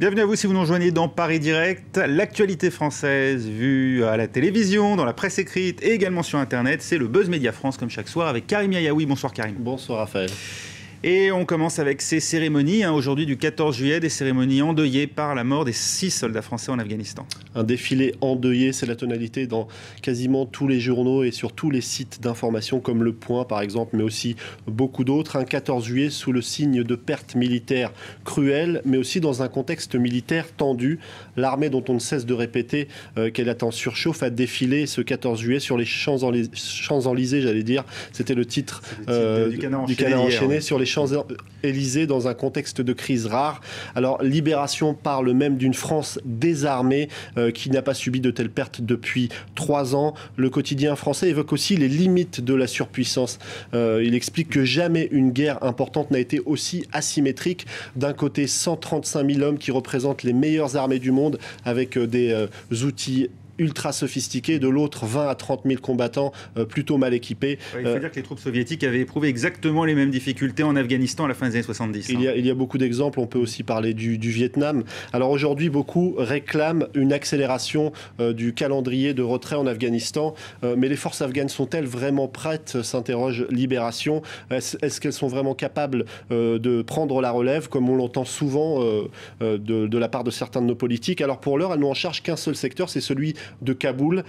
Bienvenue à vous si vous nous rejoignez dans Paris Direct. L'actualité française vue à la télévision, dans la presse écrite et également sur Internet, c'est le Buzz Média France comme chaque soir avec Karim Yayaoui. Bonsoir Karim. Bonsoir Raphaël. Et on commence avec ces cérémonies, aujourd'hui du 14 juillet, des cérémonies endeuillées par la mort des 6 soldats français en Afghanistan. Un défilé endeuillé, c'est la tonalité dans quasiment tous les journaux et sur tous les sites d'information comme Le Point par exemple, mais aussi beaucoup d'autres. Un 14 juillet sous le signe de pertes militaires cruelles, mais aussi dans un contexte militaire tendu. L'armée dont on ne cesse de répéter qu'elle est en surchauffe a défilé ce 14 juillet sur les Champs-Élysées, j'allais dire. C'était le titre du Canard enchaîné sur les Champs-Élysées dans un contexte de crise rare. Alors, Libération parle même d'une France désarmée qui n'a pas subi de telles pertes depuis 3 ans. Le quotidien français évoque aussi les limites de la surpuissance. Il explique que jamais une guerre importante n'a été aussi asymétrique. D'un côté, 135 000 hommes qui représentent les meilleures armées du monde avec des outils ultra sophistiqués, de l'autre 20 à 30 000 combattants plutôt mal équipés. Il faut dire que les troupes soviétiques avaient éprouvé exactement les mêmes difficultés en Afghanistan à la fin des années 70. Il y a beaucoup d'exemples, on peut aussi parler du Vietnam. Alors aujourd'hui, beaucoup réclament une accélération du calendrier de retrait en Afghanistan, mais les forces afghanes sont-elles vraiment prêtes, s'interroge Libération. Est-ce qu'elles sont vraiment capables de prendre la relève, comme on l'entend souvent de la part de certains de nos politiques? Alors pour l'heure, elles n'ont en charge qu'un seul secteur, c'est celui de Kaboul,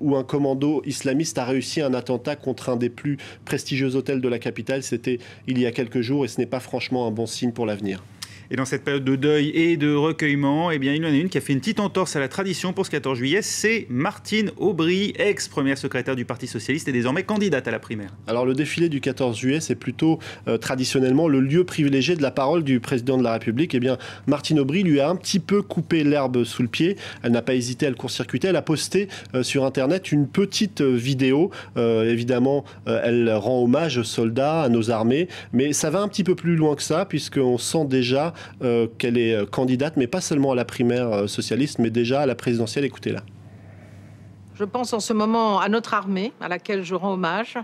où un commando islamiste a réussi un attentat contre un des plus prestigieux hôtels de la capitale. C'était il y a quelques jours et ce n'est pas franchement un bon signe pour l'avenir. Et dans cette période de deuil et de recueillement, eh bien, il y en a une qui a fait une petite entorse à la tradition pour ce 14 juillet, c'est Martine Aubry, ex-première secrétaire du Parti Socialiste et désormais candidate à la primaire. Alors le défilé du 14 juillet, c'est plutôt traditionnellement le lieu privilégié de la parole du président de la République. Eh bien, Martine Aubry lui a un petit peu coupé l'herbe sous le pied. Elle n'a pas hésité à le court-circuiter. Elle a posté sur Internet une petite vidéo. Évidemment, elle rend hommage aux soldats, à nos armées, mais ça va un petit peu plus loin que ça, puisqu'on sent déjà qu'elle est candidate, mais pas seulement à la primaire socialiste, mais déjà à la présidentielle. Écoutez-la. Je pense en ce moment à notre armée, à laquelle je rends hommage,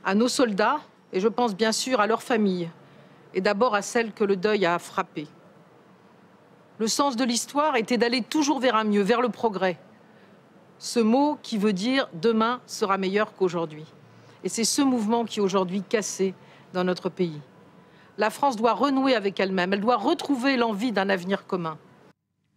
à nos soldats, et je pense bien sûr à leurs familles, et d'abord à celles que le deuil a frappées. Le sens de l'histoire était d'aller toujours vers un mieux, vers le progrès. Ce mot qui veut dire « demain sera meilleur qu'aujourd'hui ». Et c'est ce mouvement qui est aujourd'hui cassé dans notre pays. La France doit renouer avec elle-même, elle doit retrouver l'envie d'un avenir commun.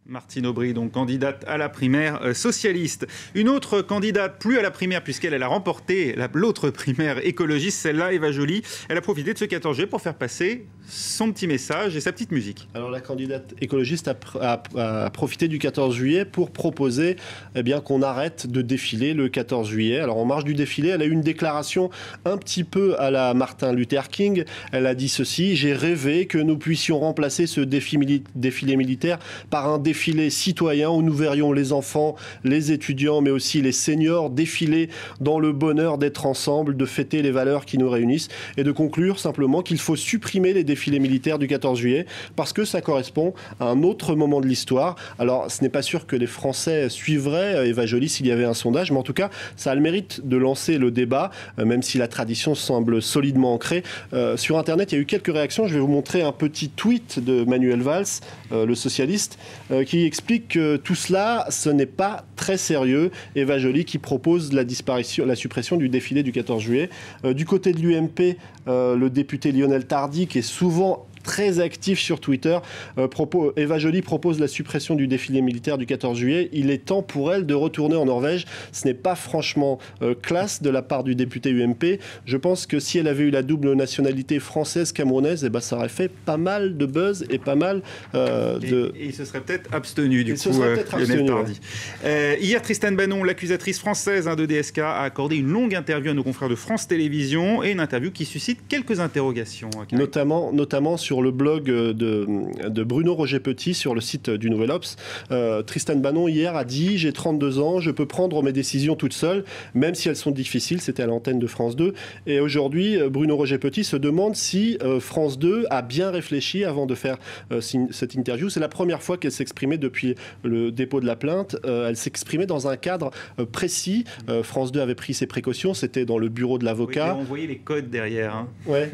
Martine Aubry, donc candidate à la primaire socialiste. Une autre candidate, plus à la primaire, puisqu'elle a remporté l'autre primaire écologiste, celle-là, Eva Joly. Elle a profité de ce 14 juillet pour faire passer son petit message et sa petite musique. Alors la candidate écologiste a profité du 14 juillet pour proposer qu'on arrête de défiler le 14 juillet. Alors en marge du défilé, elle a eu une déclaration un petit peu à la Martin Luther King. Elle a dit ceci: « J'ai rêvé que nous puissions remplacer ce défilé militaire par un défilé citoyen où nous verrions les enfants, les étudiants, mais aussi les seniors défiler dans le bonheur d'être ensemble, de fêter les valeurs qui nous réunissent et de conclure simplement qu'il faut supprimer les défilés militaires du 14 juillet parce que ça correspond à un autre moment de l'histoire. » Alors, ce n'est pas sûr que les Français suivraient Eva Joly s'il y avait un sondage, mais en tout cas, ça a le mérite de lancer le débat, même si la tradition semble solidement ancrée. Sur Internet, il y a eu quelques réactions. Je vais vous montrer un petit tweet de Manuel Valls, le socialiste, qui explique que tout cela, ce n'est pas très sérieux. Eva Joly qui propose la suppression du défilé du 14 juillet. Du côté de l'UMP, le député Lionel Tardy, qui est souvent très actif sur Twitter. Eva Joly propose la suppression du défilé militaire du 14 juillet. Il est temps pour elle de retourner en Norvège. Ce n'est pas franchement classe de la part du député UMP. Je pense que si elle avait eu la double nationalité française-camerounaise, ça aurait fait pas mal de buzz et pas mal de... Et il se serait peut-être abstenu du coup, Lionel Tardy. Hier, Tristan Banon, l'accusatrice française de DSK, a accordé une longue interview à nos confrères de France Télévisions et une interview qui suscite quelques interrogations. Notamment sur le blog de Bruno Roger Petit sur le site du Nouvel Obs. Tristan Banon hier a dit: j'ai 32 ans, je peux prendre mes décisions toute seule, même si elles sont difficiles. C'était à l'antenne de France 2. Et aujourd'hui, Bruno Roger Petit se demande si France 2 a bien réfléchi avant de faire cette interview. C'est la première fois qu'elle s'exprimait depuis le dépôt de la plainte. Elle s'exprimait dans un cadre précis. France 2 avait pris ses précautions. C'était dans le bureau de l'avocat. Oui, on voyait les codes derrière. Ouais.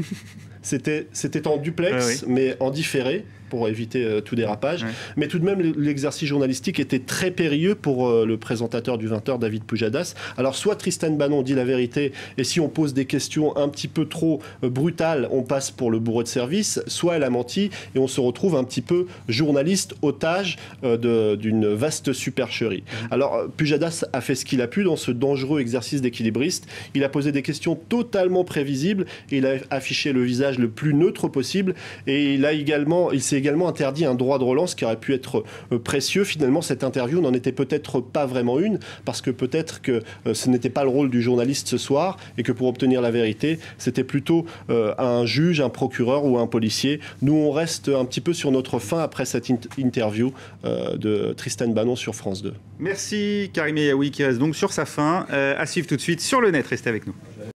C'était en duplex, mais en différé. pour éviter tout dérapage. Mais tout de même, l'exercice journalistique était très périlleux pour le présentateur du 20h, David Pujadas. Alors, soit Tristan Banon dit la vérité, et si on pose des questions un petit peu trop brutales, on passe pour le bourreau de service, soit elle a menti, et on se retrouve un petit peu journaliste, otage d'une vaste supercherie. Alors, Pujadas a fait ce qu'il a pu dans ce dangereux exercice d'équilibriste. Il a posé des questions totalement prévisibles, et il a affiché le visage le plus neutre possible, et il s'est également interdit un droit de relance qui aurait pu être précieux. Finalement, cette interview n'en était peut-être pas vraiment une, parce que peut-être que ce n'était pas le rôle du journaliste ce soir, et que pour obtenir la vérité, c'était plutôt un juge, un procureur ou un policier. Nous, on reste un petit peu sur notre faim après cette interview de Tristan Banon sur France 2. Merci Karim Yaoui qui reste donc sur sa faim. À suivre tout de suite sur le net. Restez avec nous.